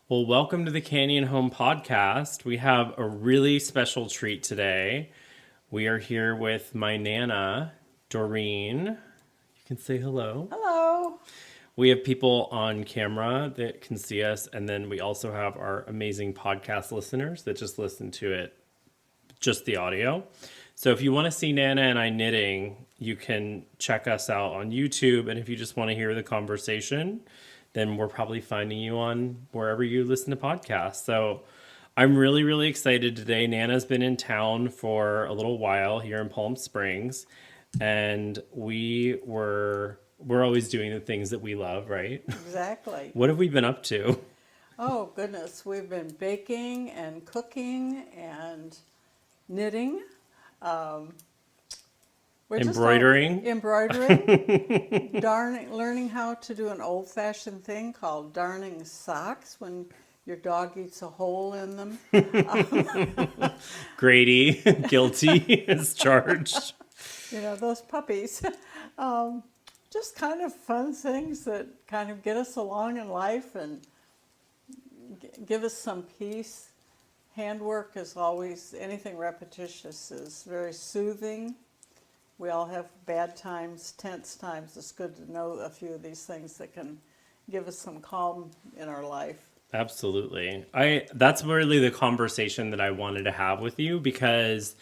Well, welcome to the Canyon Home Podcast. We have a really special treat today. We are here with my Nana, Doreen. You can say hello. Hello. We have people on camera that can see us, and then we also have our amazing podcast listeners that just listen to it, just the audio. So if you want to see Nana and I knitting, you can check us out on YouTube. And if you just want to hear the conversation, then we're probably finding you on wherever you listen to podcasts. So I'm really, really excited today. Nana's been in town for a little while here in Palm Springs, and we're always doing the things that we love, right? Exactly. What have we been up to? Oh, goodness. We've been baking and cooking and knitting. Um, we're just all Embroidering. embroidering, darning, learning how to do an old-fashioned thing called darning socks when your dog eats a hole in them. Grady, guilty, is charged. Those puppies. Um, just kind of fun things that kind of get us along in life and give us some peace. Handwork is always, anything repetitious is very soothing. We all have bad times, tense times. It's good to know a few of these things that can give us some calm in our life. Absolutely. That's really the conversation that I wanted to have with you because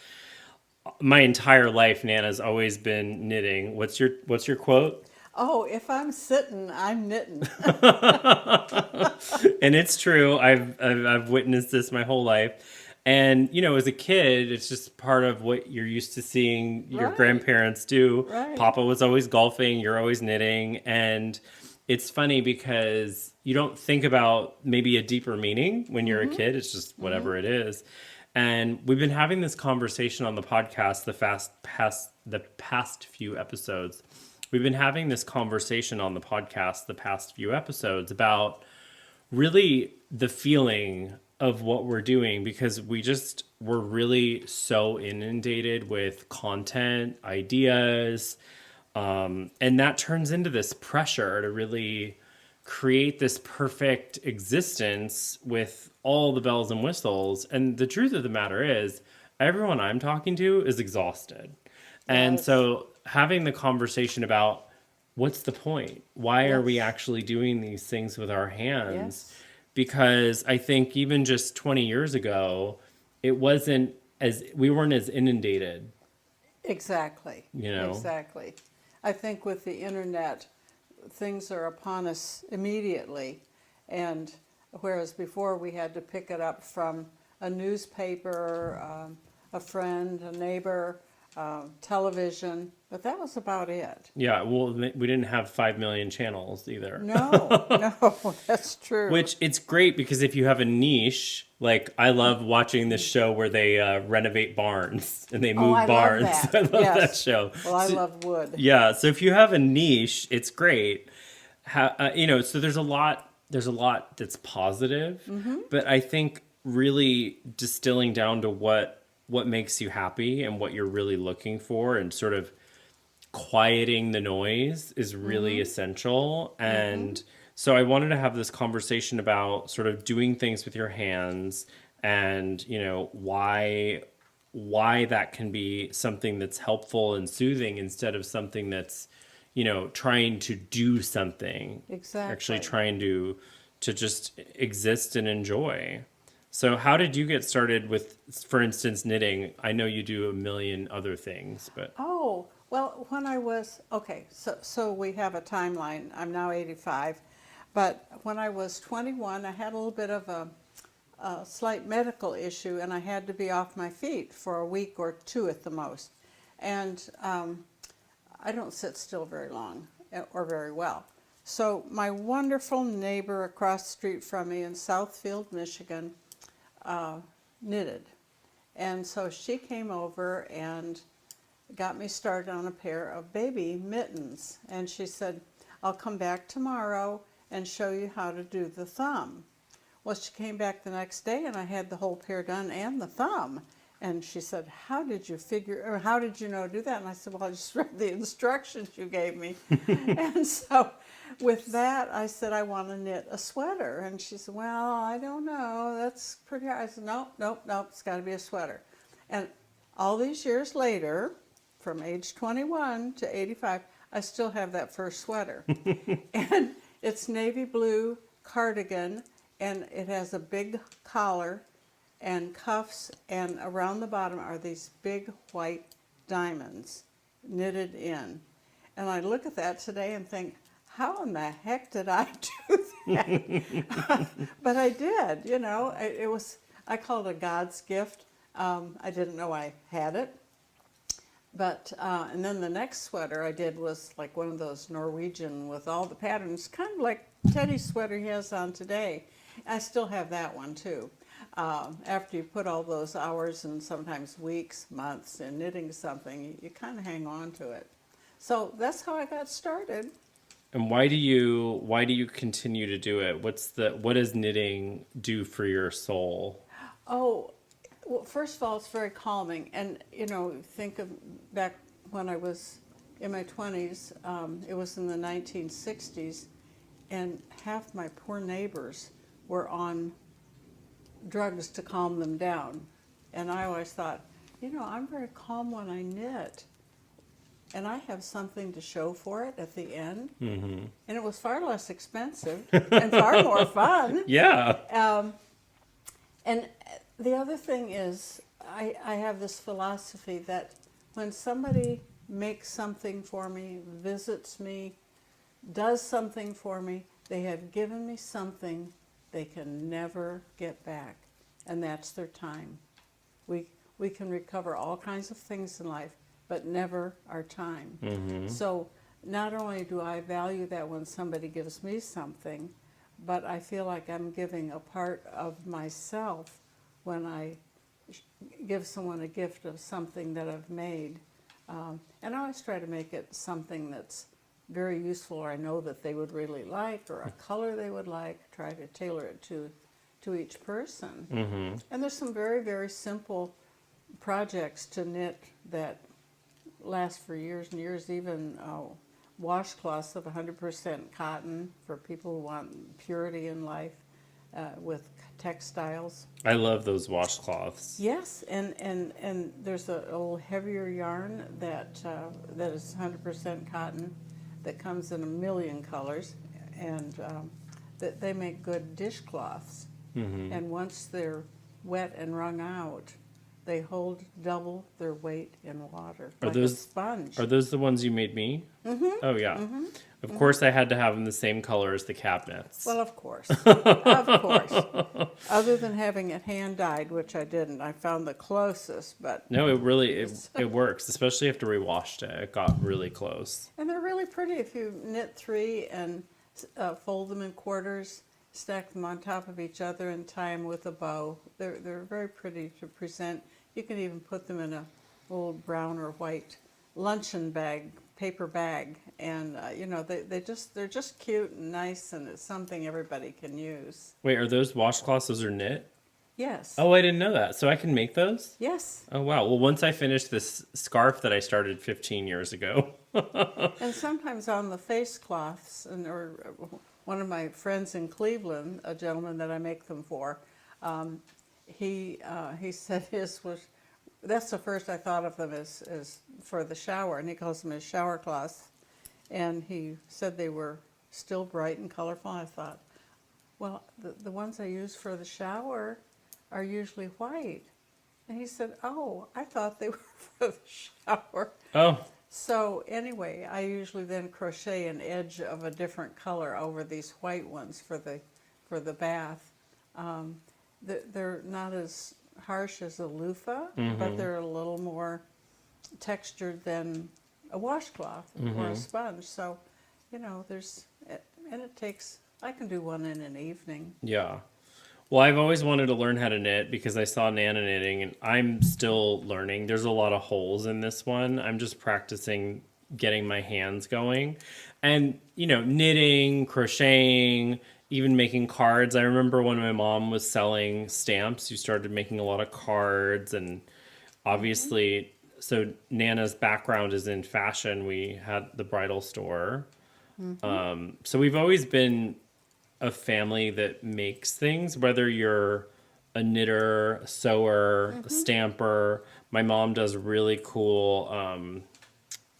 my entire life Nana's always been knitting. What's your quote? Oh, if I'm sitting, I'm knitting. And it's true. I've witnessed this my whole life. And as a kid, it's just part of what you're used to seeing your Right, grandparents do. right. Papa was always golfing, you're always knitting, and it's funny because you don't think about maybe a deeper meaning when you're a kid. It's just whatever it is. And we've been having this conversation on the podcast the past few episodes. We've been having this conversation on the podcast the past few episodes about really the feeling of what we're doing because we're really so inundated with content, ideas, and that turns into this pressure to really create this perfect existence with all the bells and whistles. And the truth of the matter is, everyone I'm talking to is exhausted. And Yes, so having the conversation about what's the point? Why are we yes, actually doing these things with our hands? yes. Because I think even just 20 years ago, we weren't as inundated, Exactly, you know? exactly. I think with the internet, things are upon us immediately, and whereas before we had to pick it up from a newspaper, a friend, a neighbor, television, but that was about it. Yeah, well, we didn't have 5 million channels either. No, no, that's true. Which it's great because if you have a niche, like I love watching this show where they renovate barns and they Oh, move I love barns. that. I love that Yes. show. Well, I So, love wood. yeah, so if you have a niche, it's great. So there's a lot that's positive, but I think really distilling down to what makes you happy and what you're really looking for and sort of quieting the noise is really essential. And so I wanted to have this conversation about sort of doing things with your hands and, why that can be something that's helpful and soothing instead of something that's, trying to do something, actually Exactly. trying to just exist and enjoy. So how did you get started with, for instance, knitting? I know you do a million other things, but Oh, well, when I was, okay, so we have a timeline. I'm now 85, but when I was 21, I had a little bit of a slight medical issue, and I had to be off my feet for a week or two at the most. And I don't sit still very long or very well. So my wonderful neighbor across the street from me in Southfield, Michigan, uh, knitted. And so she came over and got me started on a pair of baby mittens. And she said, I'll come back tomorrow and show you how to do the thumb. Well, she came back the next day and I had the whole pair done and the thumb. And she said, how did you how did you know to do that? And I said, well, I just read the instructions you gave me. And so with that, I said, I want to knit a sweater. And she said, well, I don't know. That's pretty hard. I said, nope, nope, nope. It's got to be a sweater. And all these years later, from age 21 to 85, I still have that first sweater. And it's navy blue cardigan, and it has a big collar and cuffs, and around the bottom are these big white diamonds knitted in. And I look at that today and think, how in the heck did I do that? But I did, you know. I call it a God's gift. I didn't know I had it. But, and then the next sweater I did was like one of those Norwegian with all the patterns, kind of like Teddy's sweater he has on today. I still have that one too. After you put all those hours and sometimes weeks, months in knitting something, you kind of hang on to it. So that's how I got started. And why do you continue to do it? What does knitting do for your soul? Oh, well, first of all, it's very calming. And, you know, think of back when I was in my 20s, it was in the 1960s, and half my poor neighbors were on drugs to calm them down. And I always thought, you know, I'm very calm when I knit. And I have something to show for it at the end. Mm-hmm. And it was far less expensive and far more fun. Yeah. And the other thing is, I have this philosophy that when somebody makes something for me, visits me, does something for me, they have given me something they can never get back, and that's their time. We can recover all kinds of things in life, but never our time. Mm-hmm. So not only do I value that when somebody gives me something, but I feel like I'm giving a part of myself when I give someone a gift of something that I've made. And I always try to make it something that's very useful, or I know that they would really like, or a color they would like, try to tailor it to each person. Mm-hmm. And there's some very, very simple projects to knit that last for years and years, even washcloths of 100% cotton for people who want purity in life, with textiles. I love those washcloths. Yes, and there's a little heavier yarn that is 100% cotton that comes in a million colors, and that they make good dishcloths. Mm-hmm. And once they're wet and wrung out, they hold double their weight in water, like a sponge. Are those the ones you made me? Mm-hmm. Oh, yeah. Mm-hmm. Of course, I had to have them the same color as the cabinets. Well, of course. Of course. Other than having it hand-dyed, which I didn't. I found the closest, but... No, it works, especially after we washed it. It got really close. And they're really pretty if you knit 3 and fold them in quarters, stack them on top of each other and tie them with a bow. They're very pretty to present. You can even put them in a old brown or white luncheon bag, paper bag, and you know, they're just cute and nice, and it's something everybody can use. Wait, are those washcloths? Those are knit? Yes. Oh, I didn't know that. So I can make those? Yes. Oh, wow. Well, once I finish this scarf that I started 15 years ago. And sometimes on the face cloths, or one of my friends in Cleveland, a gentleman that I make them for, he said his was, that's the first I thought of them as for the shower, and he calls them his shower cloths. And he said they were still bright and colorful. I thought, well, the ones I use for the shower are usually white. And he said, oh, I thought they were for the shower. Oh. So anyway, I usually then crochet an edge of a different color over these white ones for the bath. They're not as harsh as a loofah, mm-hmm. but they're a little more textured than a washcloth mm-hmm. or a sponge. So, you know, I can do one in an evening. Yeah. Well, I've always wanted to learn how to knit because I saw Nana knitting, and I'm still learning. There's a lot of holes in this one. I'm just practicing getting my hands going. And, you know, knitting, crocheting, even making cards. I remember when my mom was selling stamps, you started making a lot of cards, and Obviously, so Nana's background is in fashion. We had the bridal store. So we've always been a family that makes things, whether you're a knitter, a sewer, a stamper. My mom does really cool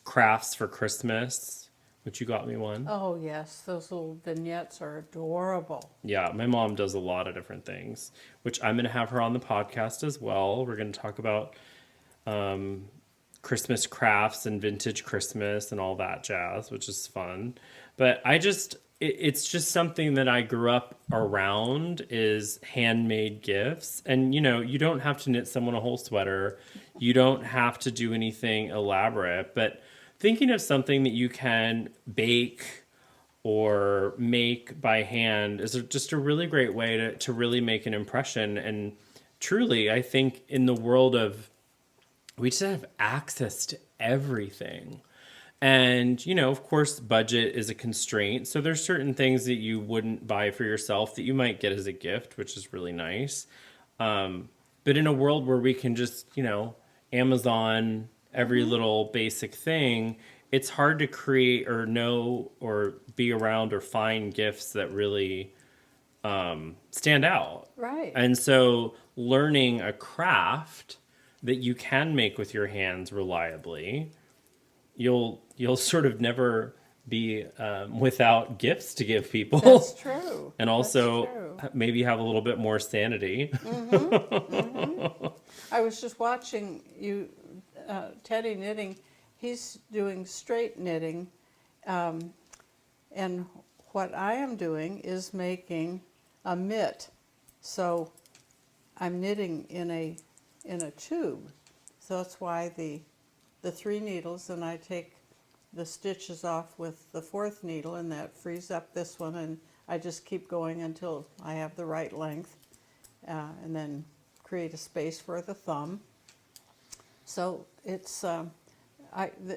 crafts for Christmas, which you got me one. Oh, yes, those little vignettes are adorable. Yeah, my mom does a lot of different things, which I'm going to have her on the podcast as well. We're going to talk about Christmas crafts and vintage Christmas and all that jazz, which is fun. But it's just something that I grew up around is handmade gifts. And, you don't have to knit someone a whole sweater. You don't have to do anything elaborate. But thinking of something that you can bake or make by hand is just a really great way to really make an impression. And truly, I think in the world of, we just have access to everything. And, of course, budget is a constraint. So there's certain things that you wouldn't buy for yourself that you might get as a gift, which is really nice. But in a world where we can just, Amazon every little basic thing, it's hard to create or know or be around or find gifts that really stand out. Right. And so learning a craft that you can make with your hands reliably, you'll sort of never be without gifts to give people. That's true. And also That's true. maybe have a little bit more sanity. I was just watching Teddy knitting. He's doing straight knitting. And what I am doing is making a mitt. So I'm knitting in a tube. So that's why the 3 needles, and I take the stitches off with the 4th needle, and that frees up this one, and I just keep going until I have the right length, and then create a space for the thumb. So it's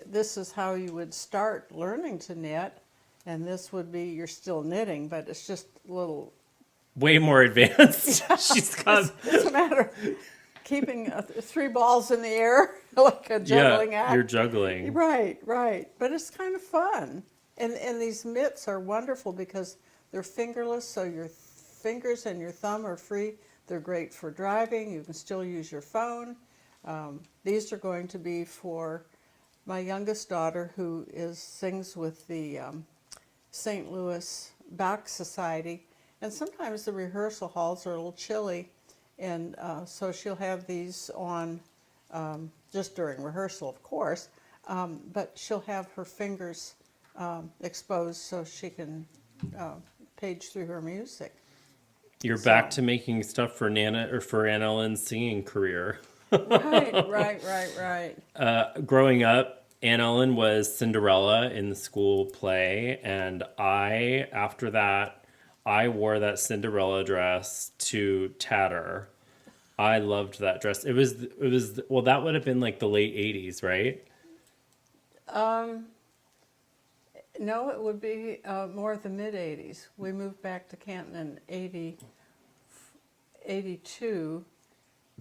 this is how you would start learning to knit, and this would be you're still knitting, but it's just a little Way more advanced. She's got it's a matter of keeping 3 balls in the air like a juggling act. you're juggling. Right, right. But it's kind of fun. And these mitts are wonderful because they're fingerless, so your fingers and your thumb are free. They're great for driving. You can still use your phone. These are going to be for my youngest daughter who sings with the St. Louis Bach Society. And sometimes the rehearsal halls are a little chilly, and so she'll have these on just during rehearsal, of course, but she'll have her fingers exposed so she can page through her music. You're back to making stuff for Nana or for Ann Ellen's singing career. Right. Growing up, Ann Ellen was Cinderella in the school play, and after that, I wore that Cinderella dress to tatter. I loved that dress. It was well, that would have been like the late 80s, right? No, it would be more the mid 80s. We moved back to Canton in 82.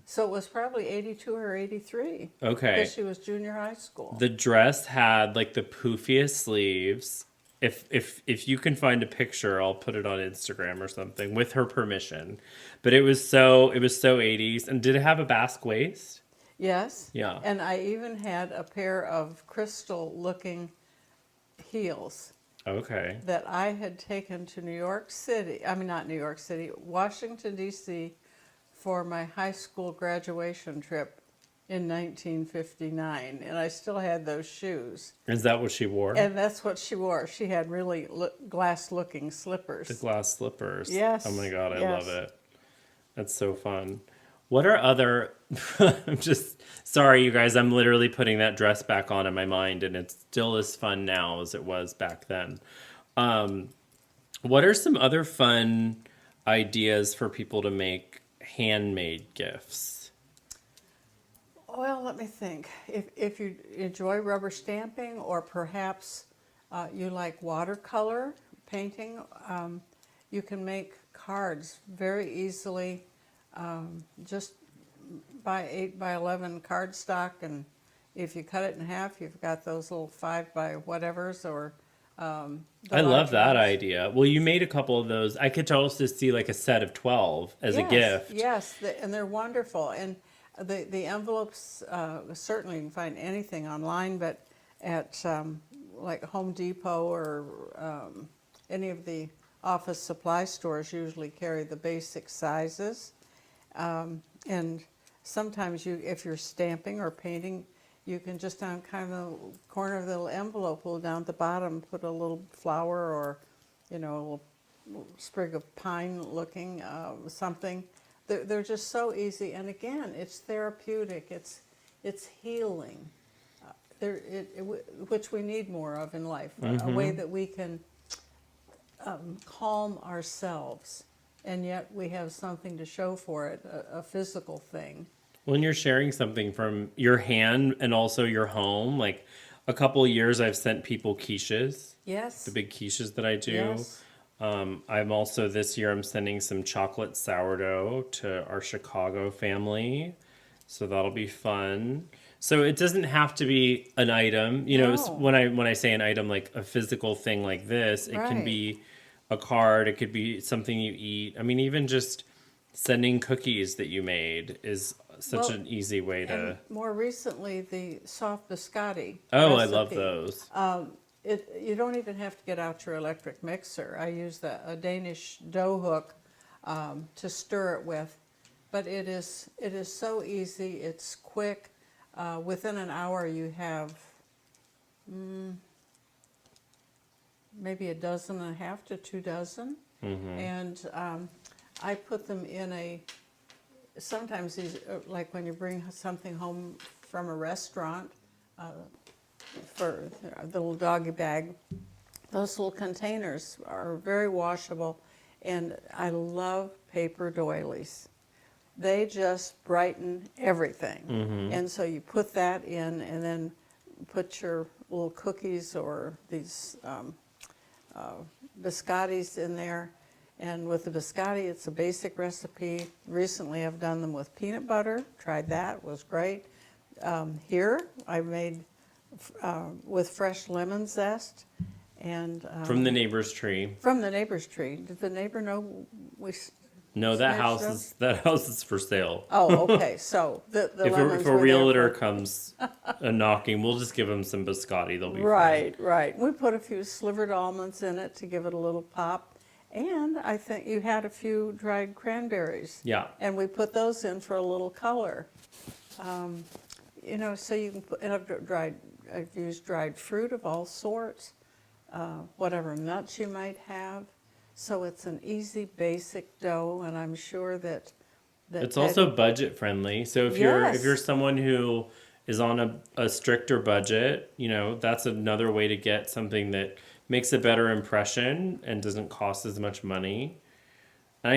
So it was probably 82 or 83. Okay. Because she was junior high school. The dress had like the poofiest sleeves. If you can find a picture, I'll put it on Instagram or something with her permission. But it was so 80s. And did it have a basque waist? Yes. Yeah. And I even had a pair of crystal looking heels. Okay. That I had taken to New York City. I mean, not New York City, Washington, D.C. for my high school graduation trip in 1959, and I still had those shoes. Is that what she wore? And that's what she wore. She had really glass-looking slippers. The glass slippers. Yes. Oh my God, I yes. love it. That's so fun. What are other... I'm just... Sorry, you guys. I'm literally putting that dress back on in my mind, and it's still as fun now as it was back then. What are some other fun ideas for people to make handmade gifts? Well, let me think. If you enjoy rubber stamping, or perhaps you like watercolor painting, you can make cards very easily just buy 8x11 cardstock, and if you cut it in half, you've got those little 5x whatevers, or the I love large that ones. idea. Well, you made a couple of those. I could also see like a set of 12 as a Yes, gift. yes, and they're wonderful. And the envelopes, certainly you can find anything online, but at like Home Depot or any of the office supply stores usually carry the basic sizes. And sometimes if you're stamping or painting, you can just on kind of the corner of the little envelope, pull down at the bottom, put a little flower or, a little sprig of pine looking something. They're just so easy, and again, it's therapeutic. It's healing, which we need more of in life. A way that we can calm ourselves, and yet we have something to show for it, a physical thing. When you're sharing something from your hand and also your home, like a couple of years I've sent people quiches, Yes. the big quiches that I do. Yes. I'm also this year I'm sending some chocolate sourdough to our Chicago family. So that'll be fun. So it doesn't have to be an item, No. when I say an item like a physical thing like this, it can Right. be a card, it could be something you eat. I mean, even just sending cookies that you made is such Well, an easy way to. And more recently, the soft biscotti Oh, I love recipe. those. You don't even have to get out your electric mixer. I use a Danish dough hook to stir it with, but it is so easy. It's quick. Within an hour, you have maybe 1.5 to 2 dozen, and I put them in sometimes these, like when you bring something home from a restaurant, for the little doggy bag, those little containers are very washable, and I love paper doilies. They just brighten everything. And so you put that in, and then put your little cookies or these biscottis in there. And with the biscotti, it's a basic recipe. Recently, I've done them with peanut butter. Tried that, was great. Here, I made with fresh lemon zest, and From the neighbor's tree. from the neighbor's tree. Did the neighbor know we? No, that Snatched house is for sale. Oh, okay. So the If lemons a were there realtor for- comes a knocking, we'll just give them some biscotti. They'll be Right, right. We put a few slivered almonds in it to give it a little pop, and I think you had a few dried cranberries. Yeah. And we put those in for a little color. So you can put. And I've used dried fruit of all sorts, whatever nuts you might have. So it's an easy, basic dough, and I'm sure that It's also budget friendly. So if Yes. you're someone who is on a stricter budget, that's another way to get something that makes a better impression and doesn't cost as much money. And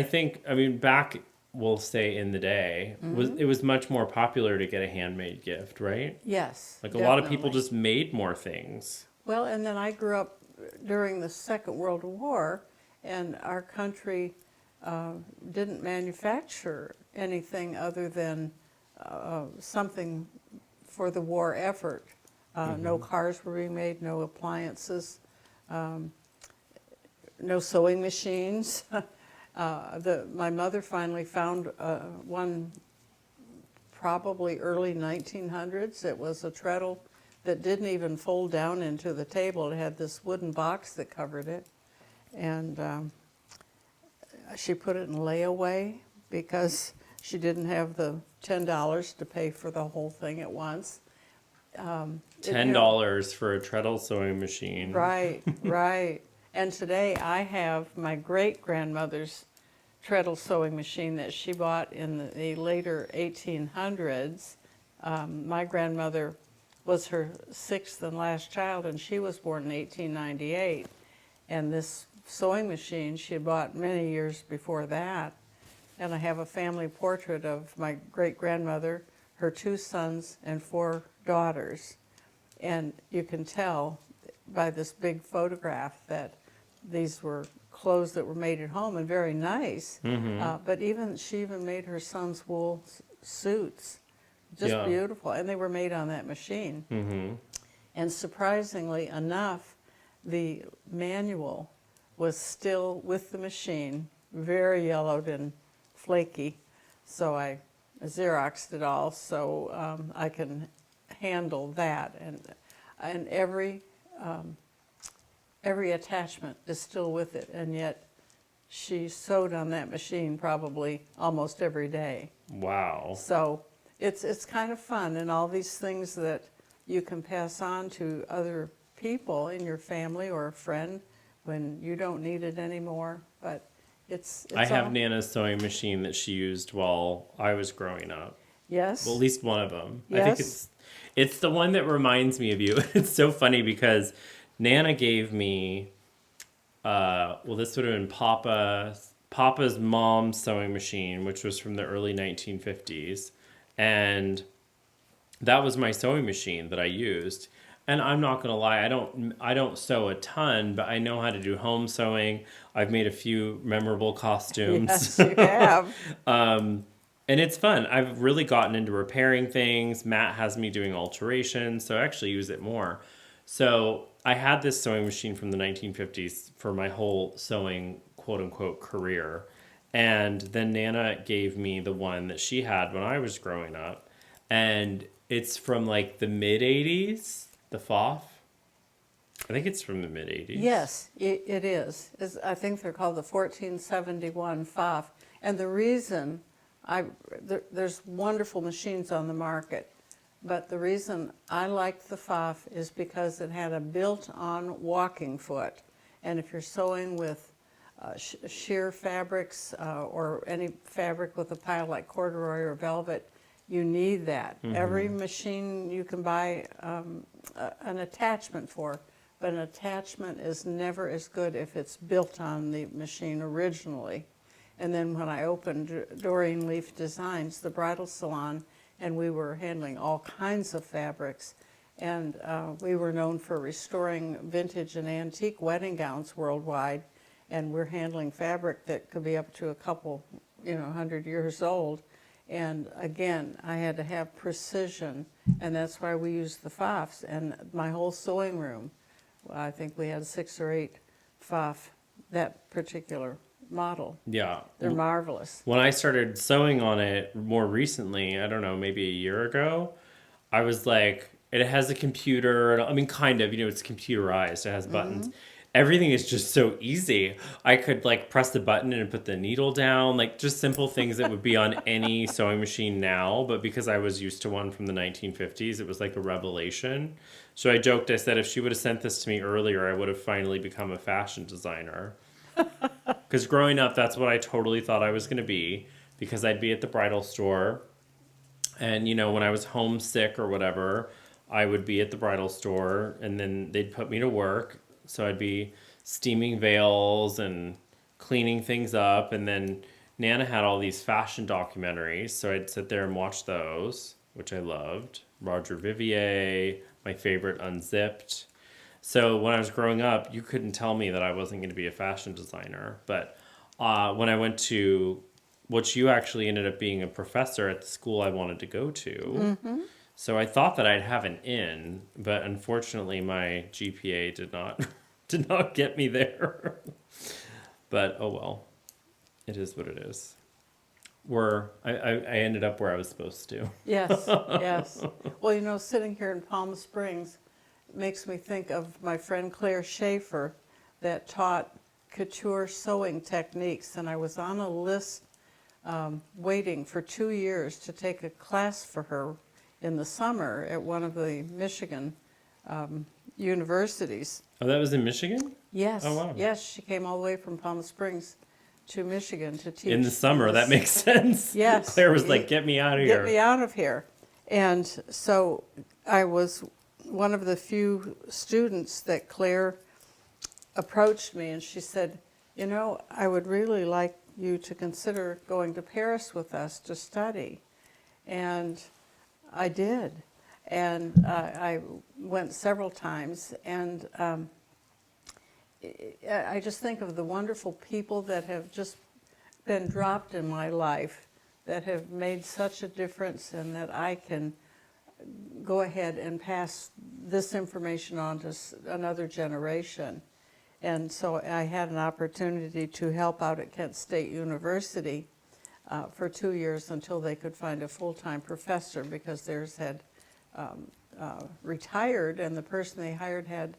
I mean, back, we'll say in the day, it was much more popular to get a handmade gift, right? Yes. Like a lot of people definitely. just made more things. Well, and then I grew up during the Second World War, and our country didn't manufacture anything other than something for the war effort. No cars were being made, no appliances, no sewing machines. My mother finally found one probably early 1900s. It was a treadle that didn't even fold down into the table. It had this wooden box that covered it. And she put it in layaway because she didn't have the $10 to pay for the whole thing at once. $10 for a treadle sewing machine. Right, right. And today I have my great-grandmother's treadle sewing machine that she bought in the later 1800s. My grandmother was her 6th and last child, and she was born in 1898. And this sewing machine she had bought many years before that. And I have a family portrait of my great-grandmother, her 2 sons, and 4 daughters. And you can tell by this big photograph that these were clothes that were made at home and very nice. But she even made her sons wool suits. just Yeah. beautiful. And they were made on that machine. Mm-hmm. And surprisingly enough, the manual was still with the machine, very yellowed and flaky. So I Xeroxed it all so I can handle that. And every attachment is still with it, and yet she sewed on that machine probably almost every day. Wow. So it's kind of fun, and all these things that you can pass on to other people in your family or a friend when you don't need it anymore. But it's I have all, Nana's sewing machine that she used while I was growing up. yes, Well, at least one of them. I think yes, it's the one that reminds me of you. It's so funny because Nana gave me well, this would have been Papa's mom's sewing machine, which was from the early 1950s, and that was my sewing machine that I used. And I'm not gonna lie, I don't sew a ton, but I know how to do home sewing. I've made a few memorable costumes. yes, you have. And it's fun. I've really gotten into repairing things. Matt has me doing alterations, so I actually use it more. So I had this sewing machine from the 1950s for my whole sewing quote unquote career. And then Nana gave me the one that she had when I was growing up. And it's from like the mid 80s, the FOF. I think it's from the mid 80s. Yes, it is. I think they're called the 1471 FOF. And the reason there's wonderful machines on the market, but the reason I liked the FOF is because it had a built-on walking foot. And if you're sewing with sheer fabrics or any fabric with a pile like corduroy or velvet, you need that. Every machine you can buy an attachment for, but an attachment is never as good if it's built on the machine originally. And then when I opened Doreen Leaf Designs, the bridal salon, and we were handling all kinds of fabrics, and we were known for restoring vintage and antique wedding gowns worldwide, and we're handling fabric that could be up to a couple, 100 years old. And again, I had to have precision, and that's why we used the FOFs. And my whole sewing room, I think we had 6 or 8 FOF, that particular model. Yeah. They're marvelous. When I started sewing on it more recently, I don't know, maybe a year ago, I was like, it has a computer. I mean, kind of, it's computerized. It has buttons. Everything is just so easy. I could like press the button and put the needle down, like just simple things that would be on any sewing machine now. But because I was used to one from the 1950s, it was like a revelation. So I joked, I said, if she would have sent this to me earlier, I would have finally become a fashion designer. Because growing up, that's what I totally thought I was going to be, because I'd be at the bridal store. And, when I was homesick or whatever, I would be at the bridal store and then they'd put me to work. So I'd be steaming veils and cleaning things up. And then Nana had all these fashion documentaries. So I'd sit there and watch those, which I loved. Roger Vivier, my favorite, Unzipped. So when I was growing up, you couldn't tell me that I wasn't going to be a fashion designer. But when I went to, which you actually ended up being a professor at the school I wanted to go to. So I thought that I'd have an in, but unfortunately my GPA did not get me there. But oh well, it is what it is. I ended up where I was supposed to. Yes, yes. Well, sitting here in Palm Springs makes me think of my friend Claire Schaefer that taught couture sewing techniques, and I was on a list waiting for 2 years to take a class for her in the summer at one of the Michigan universities. Oh, that was in Michigan? Yes. Oh, wow. Yes, she came all the way from Palm Springs to Michigan to teach. In the summer, that makes sense. Yes. Claire was like, get me out of here. Get me out of here. And so I was one of the few students that Claire approached me, and she said, I would really like you to consider going to Paris with us to study. And I did. And I went several times. And I just think of the wonderful people that have just been dropped in my life that have made such a difference, and that I can go ahead and pass this information on to another generation. And so I had an opportunity to help out at Kent State University for 2 years until they could find a full-time professor, because theirs had retired, and the person they hired had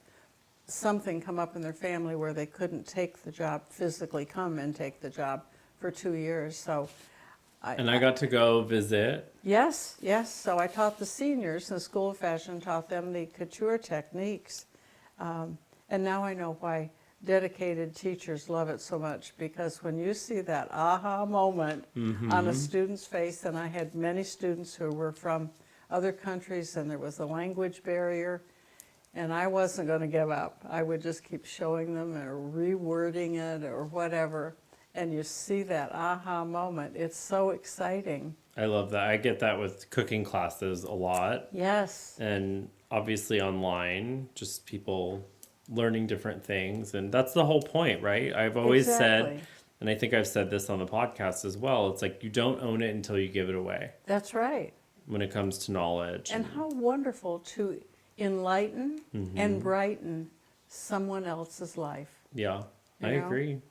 something come up in their family where they couldn't take the job, physically come and take the job for 2 years. So And I got to go visit. yes, yes. So I taught the seniors in the School of Fashion, taught them the couture techniques. And now I know why dedicated teachers love it so much, because when you see that aha moment on a student's face, and I had many students who were from other countries, and there was a language barrier, and I wasn't going to give up. I would just keep showing them or rewording it or whatever, and you see that aha moment. It's so exciting. I love that. I get that with cooking classes a lot. Yes. And obviously online, just people learning different things. And that's the whole point, right? I've always Exactly. said, and I think I've said this on the podcast as well, it's like you don't own it until you give it away That's right. when it comes to knowledge. And how wonderful to enlighten and brighten someone else's life. Yeah, I You know? agree.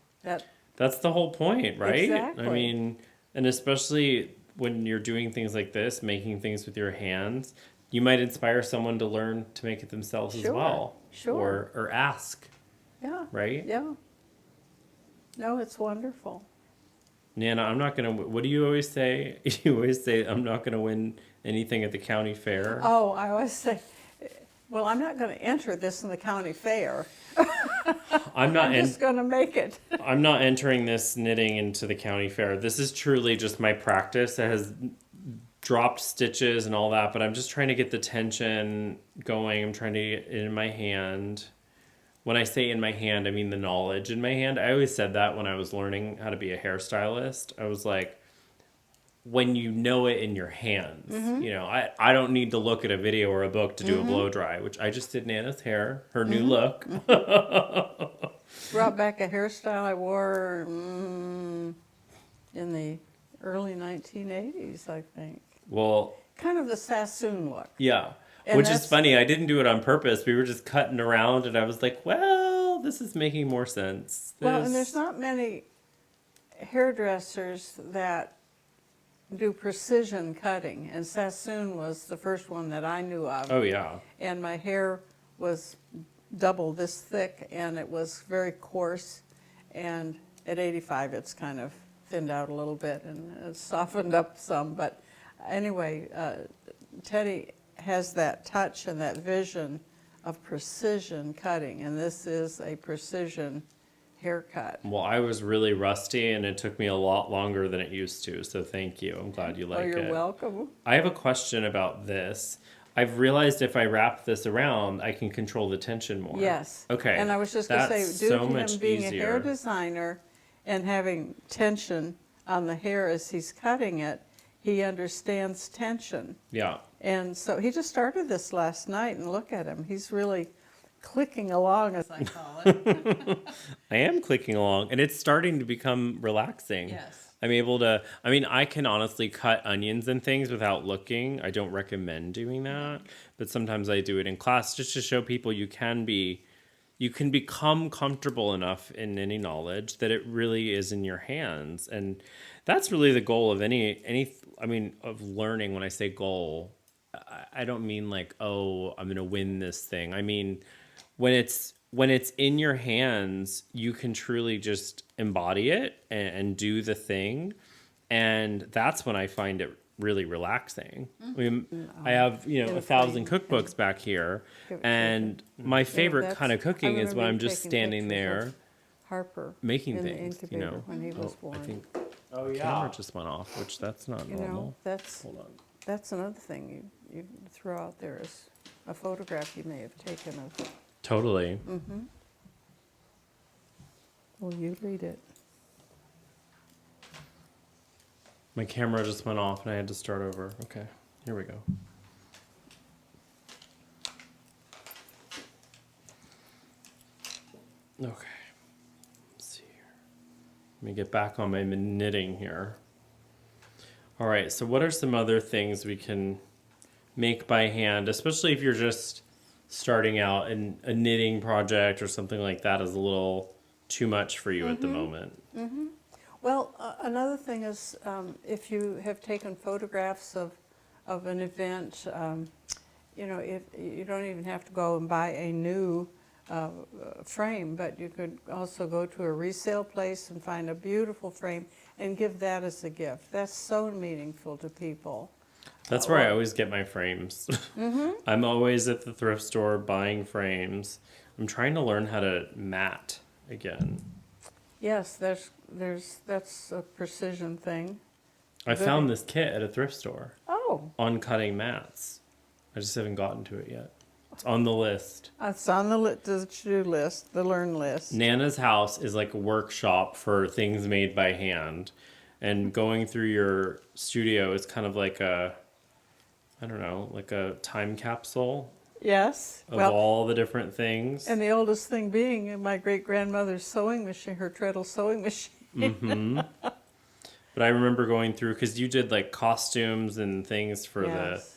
That's the whole point, right? Exactly. I mean, and especially when you're doing things like this, making things with your hands, you might inspire someone to learn to make it themselves as Sure, well. sure. Or ask, yeah. right? Yeah. No, it's wonderful. Nana, I'm not going to, what do you always say? You always say, I'm not going to win anything at the county fair. Oh, I always say, well, I'm not going to enter this in the county fair. I'm not I'm just going to make it. I'm not entering this knitting into the county fair. This is truly just my practice that has dropped stitches and all that, but I'm just trying to get the tension going. I'm trying to get it in my hand. When I say in my hand, I mean the knowledge in my hand. I always said that when I was learning how to be a hairstylist. I was like, when you know it in your hands, you know, I don't need to look at a video or a book to do a blow dry, which I just did Nana's hair, her new look. Brought back a hairstyle I wore in the early 1980s, I think. Well, Kind of the Sassoon look. yeah. And Which is that's- funny. I didn't do it on purpose. We were just cutting around, and I was like, well, this is making more sense. Well, and there's not many hairdressers that do precision cutting, and Sassoon was the first one that I knew of. Oh, yeah. And my hair was double this thick, and it was very coarse, and at 85 it's kind of thinned out a little bit and it's softened up some. But anyway, Teddy has that touch and that vision of precision cutting, and this is a precision haircut. Well, I was really rusty, and it took me a lot longer than it used to, so thank you. I'm glad you like it. Oh, you're welcome. I have a question about this. I've realized if I wrap this around, I can control the tension more. Yes. Okay. And I was just going to That's say, due so to much him being easier. a hair designer and having tension on the hair as he's cutting it, he understands tension. Yeah. And so he just started this last night, and look at him. He's really clicking along, as I call it. I am clicking along, and it's starting to become relaxing. Yes. I'm able to, I mean, I can honestly cut onions and things without looking. I don't recommend doing that, but sometimes I do it in class just to show people you can become comfortable enough in any knowledge that it really is in your hands. And that's really the goal of of learning. When I say goal, I don't mean like, oh, I'm going to win this thing. I mean, when it's in your hands, you can truly just embody it and do the thing. And that's when I find it really relaxing. I mean, I have, 1,000 cookbooks back here. And my favorite kind of cooking is when I'm just standing there Harper making in the things, incubator when he was born. I think Oh, the yeah. camera just went off, which that's not You normal. know, that's Hold on. that's another thing you throw out there is a photograph you may have taken of. Totally. Well, you read it. My camera just went off and I had to start over. Okay, here we go. Okay, let's see here. Let me get back on my knitting here. All right. So, what are some other things we can make by hand, especially if you're just starting out and a knitting project or something like that is a little too much for you at the moment? Well, another thing is if you have taken photographs of an event, if you don't even have to go and buy a new frame, but you could also go to a resale place and find a beautiful frame and give that as a gift. That's so meaningful to people. That's where I always get my frames. I'm always at the thrift store buying frames. I'm trying to learn how to mat again. Yes, that's a precision thing. I found this kit at a thrift store Oh, on cutting mats. I just haven't gotten to it yet. It's on the list. it's on the to-do list, the learn list. Nana's house is like a workshop for things made by hand. And going through your studio is kind of like I don't know, like a time capsule Yes. of all the different things. And the oldest thing being my great-grandmother's sewing machine, her treadle sewing machine. But I remember going through, because you did like costumes and things for Yes.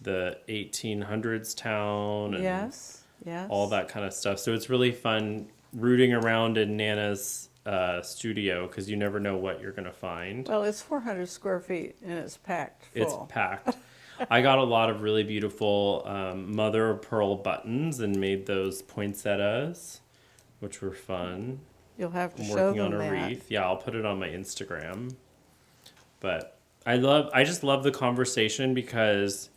the 1800s town and Yes. all that kind of stuff. So it's really fun rooting around in Nana's studio, because you never know what you're going to find. Well, it's 400 square feet and it's packed full. It's packed. I got a lot of really beautiful mother of pearl buttons and made those poinsettias, which were fun. You'll have to I'm show working them on a that. wreath. Yeah, I'll put it on my Instagram. But I just love the conversation, because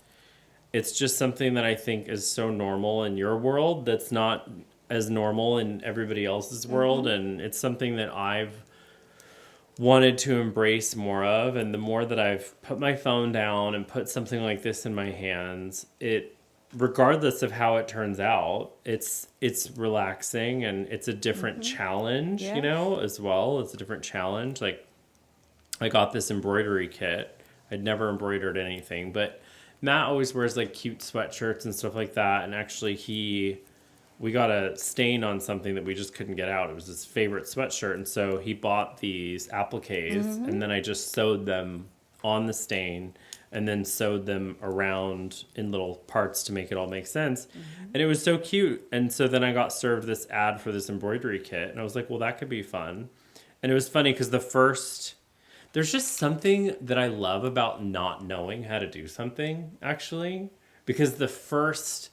it's just something that I think is so normal in your world that's not as normal in everybody else's world, and it's something that I've wanted to embrace more of. And the more that I've put my phone down and put something like this in my hands, it, regardless of how it turns out, it's relaxing, and it's a different challenge, Yes. as well. It's a different challenge. Like, I got this embroidery kit. I'd never embroidered anything, but Matt always wears like cute sweatshirts and stuff like that. And actually we got a stain on something that we just couldn't get out. It was his favorite sweatshirt. And so he bought these appliques, and then I just sewed them on the stain and then sewed them around in little parts to make it all make sense. And it was so cute. And so then I got served this ad for this embroidery kit, and I was like, well, that could be fun. And it was funny because there's just something that I love about not knowing how to do something, actually, because the first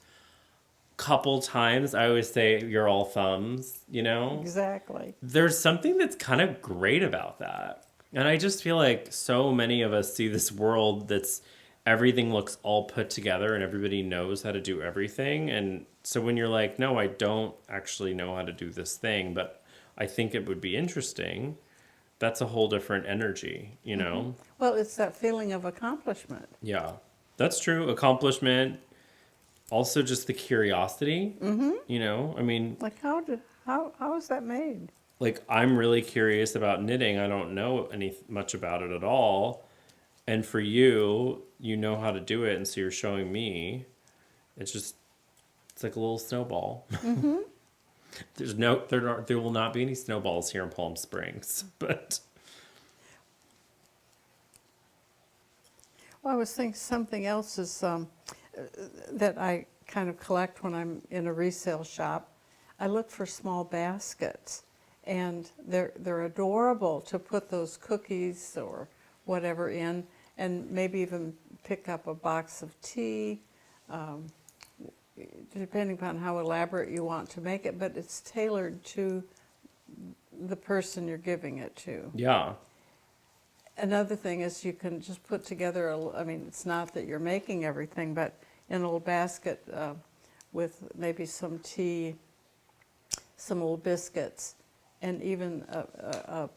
couple times I always say you're all thumbs, Exactly. There's something that's kind of great about that. And I just feel like so many of us see this world that's everything looks all put together and everybody knows how to do everything. And so when you're like, no, I don't actually know how to do this thing, but I think it would be interesting, that's a whole different energy, Well, it's that feeling of accomplishment. Yeah, that's true. Accomplishment. Also just the curiosity, I mean, Like how is that made? like, I'm really curious about knitting. I don't know much about it at all. And for you, you know how to do it. And so you're showing me. It's like a little snowball. There will not be any snowballs here in Palm Springs, but. Well, I was thinking something else is that I kind of collect when I'm in a resale shop. I look for small baskets, and they're adorable to put those cookies or whatever in, and maybe even pick up a box of tea, depending upon how elaborate you want to make it, but it's tailored to the person you're giving it to. Yeah. Another thing is you can just put together, it's not that you're making everything, but in a little basket with maybe some tea, some little biscuits, and even a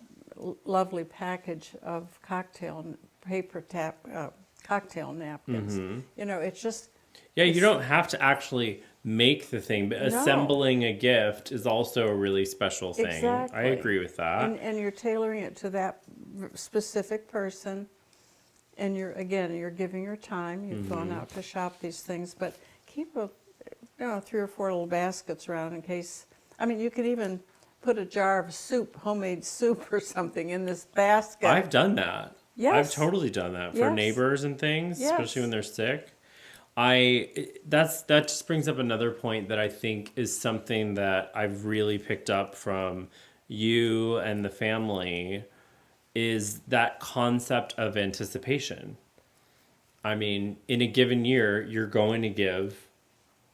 lovely package of cocktail napkins. It's just... Yeah, you don't have to actually make the thing, but assembling a gift is also a really special thing. Exactly. I agree with that. And you're tailoring it to that specific person, and you're giving your time. You've gone out to shop these things, but keep 3 or 4 little baskets around in case. You could even put a jar of soup, homemade soup or something, in this basket. I've done that. I've Yes. totally done that for Yes. neighbors and things, especially when Yes. they're sick. That just brings up another point that I think is something that I've really picked up from you and the family is that concept of anticipation. I mean, in a given year, you're going to give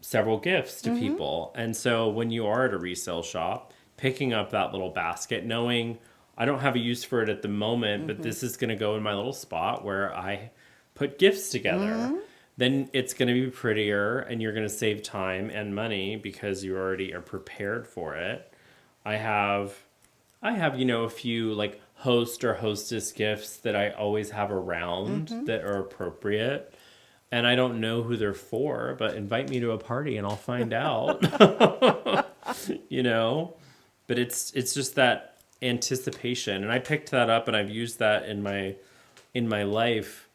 several gifts to people. And so when you are at a resale shop, picking up that little basket, knowing I don't have a use for it at the moment, but this is going to go in my little spot where I put gifts together, then it's going to be prettier and you're going to save time and money because you already are prepared for it. I have a few like host or hostess gifts that I always have around that are appropriate. And I don't know who they're for, but invite me to a party and I'll find out. you know? But it's just that anticipation. And I picked that up and I've used that in my life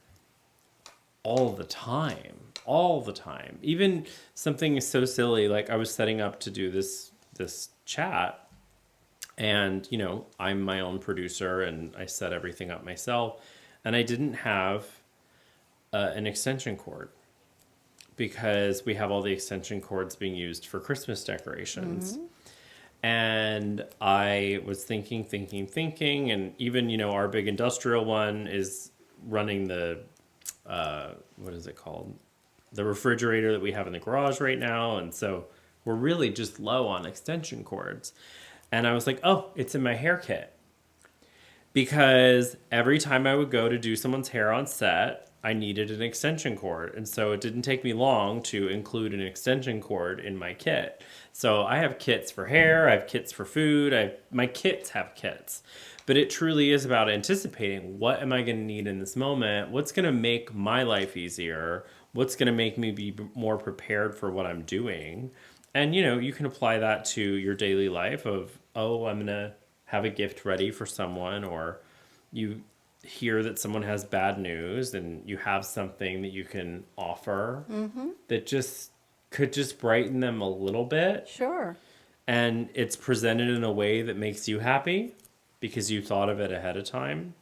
all the time. All the time. Even something so silly like I was setting up to do this chat. And, I'm my own producer and I set everything up myself. And I didn't have an extension cord because we have all the extension cords being used for Christmas decorations. And I was thinking. And even, our big industrial one is running what is it called? The refrigerator that we have in the garage right now. And so we're really just low on extension cords. And I was like, oh, it's in my hair kit. Because every time I would go to do someone's hair on set, I needed an extension cord. And so it didn't take me long to include an extension cord in my kit. So I have kits for hair, I have kits for food, my kits have kits. But it truly is about anticipating what am I going to need in this moment? What's going to make my life easier? What's going to make me be more prepared for what I'm doing? And, you can apply that to your daily life of, oh, I'm going to have a gift ready for someone, or you hear that someone has bad news and you have something that you can offer that could just brighten them a little bit. Sure. And it's presented in a way that makes you happy because you thought of it ahead of time.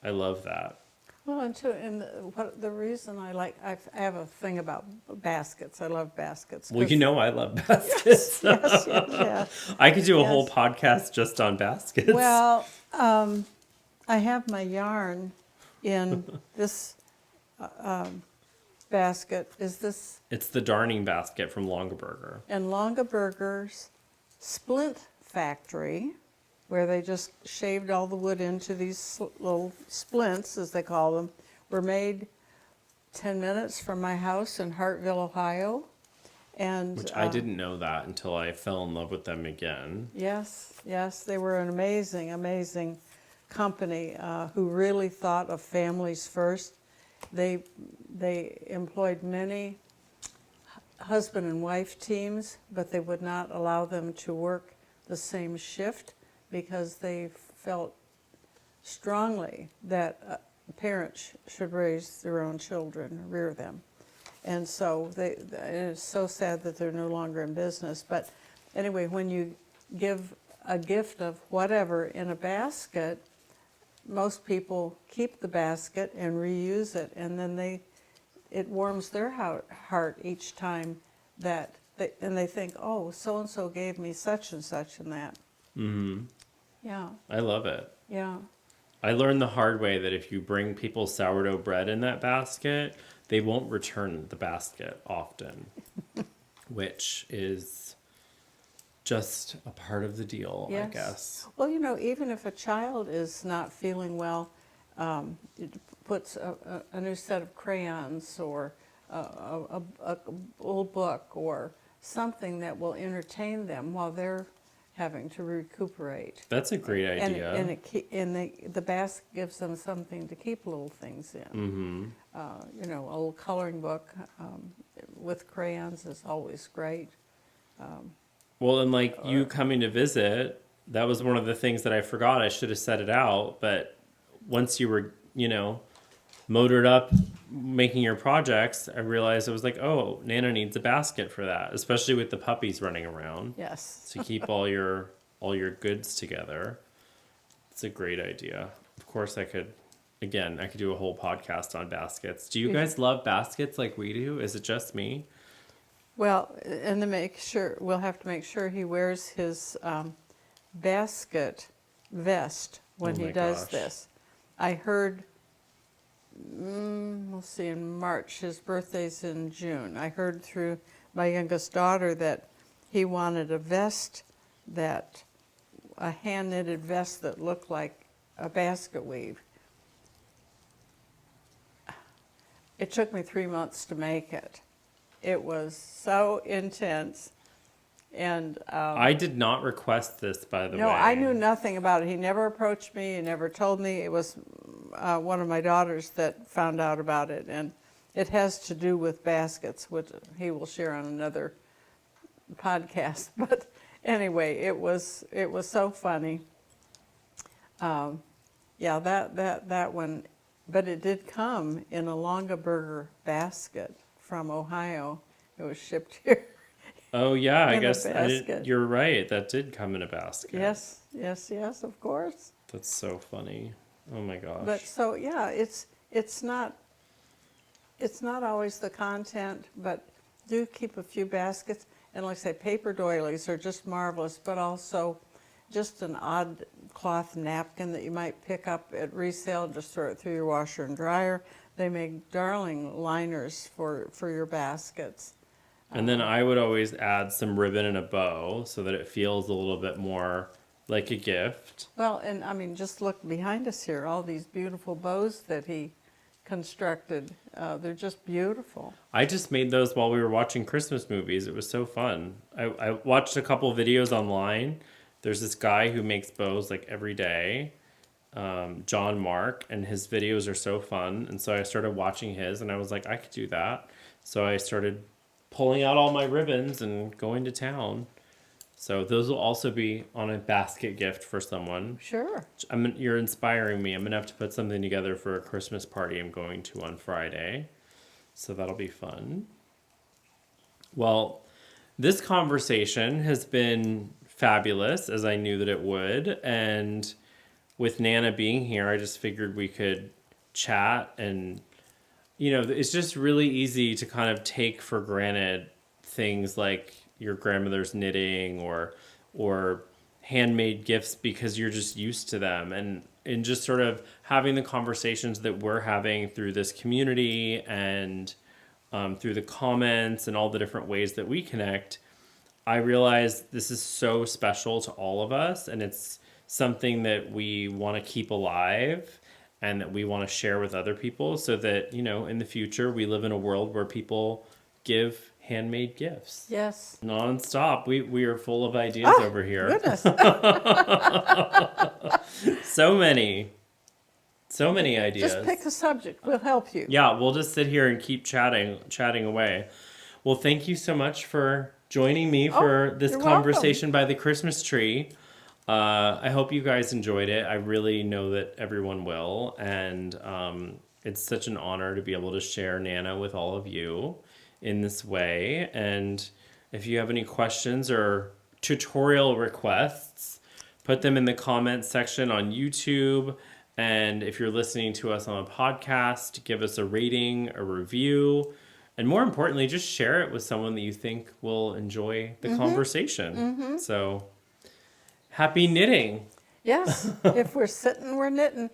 I love that. Well, and what the reason I have a thing about baskets. I love baskets. Well, I love baskets. Yes. I could do a whole Yes. podcast just on baskets. Well, I have my yarn in this basket. Is this It's the darning basket from Longaberger. in Longaberger's splint factory, where they just shaved all the wood into these little splints, as they call them, were made 10 minutes from my house in Hartville, Ohio. And Which I didn't know that until I fell in love with them again. yes, they were an amazing company who really thought of families first. They employed many husband and wife teams, but they would not allow them to work the same shift because they felt strongly that parents should raise their own children, rear them. And so it's so sad that they're no longer in business. But anyway, when you give a gift of whatever in a basket, most people keep the basket and reuse it, and then it warms their heart each time and they think, oh, so-and-so gave me such and such and that. Mm-hmm. Yeah, I love it. yeah. I learned the hard way that if you bring people sourdough bread in that basket, they won't return the basket often, which is just a part of the deal, Yes. I guess. Well, even if a child is not feeling well, it puts a new set of crayons or a old book or something that will entertain them while they're having to recuperate. That's a great idea. And the basket gives them something to keep little things in. Mm-hmm. A little coloring book with crayons is always great. Well, and like you coming to visit, that was one of the things that I forgot. I should have set it out. But once you were, motored up making your projects, I realized it was like, oh, Nana needs a basket for that, especially with the puppies running around. Yes. To keep all your goods together. It's a great idea. Of course, I could again, I could do a whole podcast on baskets. Do you You guys love baskets like we do? Is it just me? Well, and to make sure, we'll have to make sure he wears his basket vest when Oh he my does gosh. this. I heard, we'll see, in March, his birthday's in June. I heard through my youngest daughter that he wanted a vest a hand knitted vest that looked like a basket weave. It took me 3 months to make it. It was so intense. And I did not request this, by the way. no, I knew nothing about it. He never approached me. He never told me. It was one of my daughters that found out about it. And it has to do with baskets, which he will share on another podcast. But anyway, it was so funny. Yeah, that one. But it did come in a Longaberger basket from Ohio. It was shipped here. Oh yeah, I In a guess basket. you're right. That did come in a basket. Yes, yes, yes, of course. That's so funny. Oh my gosh. But so yeah, it's not always the content, but do keep a few baskets. And like I say, paper doilies are just marvelous, but also just an odd cloth napkin that you might pick up at resale, just throw it through your washer and dryer. They make darling liners for your baskets. And then I would always add some ribbon and a bow so that it feels a little bit more like a gift. Well, and I mean, just look behind us here, all these beautiful bows that he constructed. They're just beautiful. I just made those while we were watching Christmas movies. It was so fun. I watched a couple videos online. There's this guy who makes bows like every day, John Mark, and his videos are so fun. And so I started watching his, and I was like, I could do that. So I started pulling out all my ribbons and going to town. So those will also be on a basket gift for someone. Sure. You're inspiring me. I'm going to have to put something together for a Christmas party I'm going to on Friday. So that'll be fun. Well, this conversation has been fabulous, as I knew that it would. And with Nana being here, I just figured we could chat. And, you know, it's just really easy to kind of take for granted things like your grandmother's knitting or handmade gifts because you're just used to them. And just sort of having the conversations that we're having through this community and through the comments and all the different ways that we connect, I realize this is so special to all of us, and it's something that we want to keep alive and that we want to share with other people so that, you know, in the future we live in a world where people give handmade gifts. Yes. Non-stop. We are full of ideas over here. Goodness. So many ideas. Just pick a subject. We'll help you. Yeah, we'll just sit here and keep chatting away. Well, thank you so much for joining me for this you're conversation by the Christmas tree. I hope you guys enjoyed it. I really know that everyone will. And it's such an honor to be able to share Nana with all of you in this way. And if you have any questions or tutorial requests, put them in the comments section on YouTube. And if you're listening to us on a podcast, give us a rating, a review, and more importantly, just share it with someone that you think will enjoy the conversation. So happy knitting. Yes. If we're sitting, we're knitting.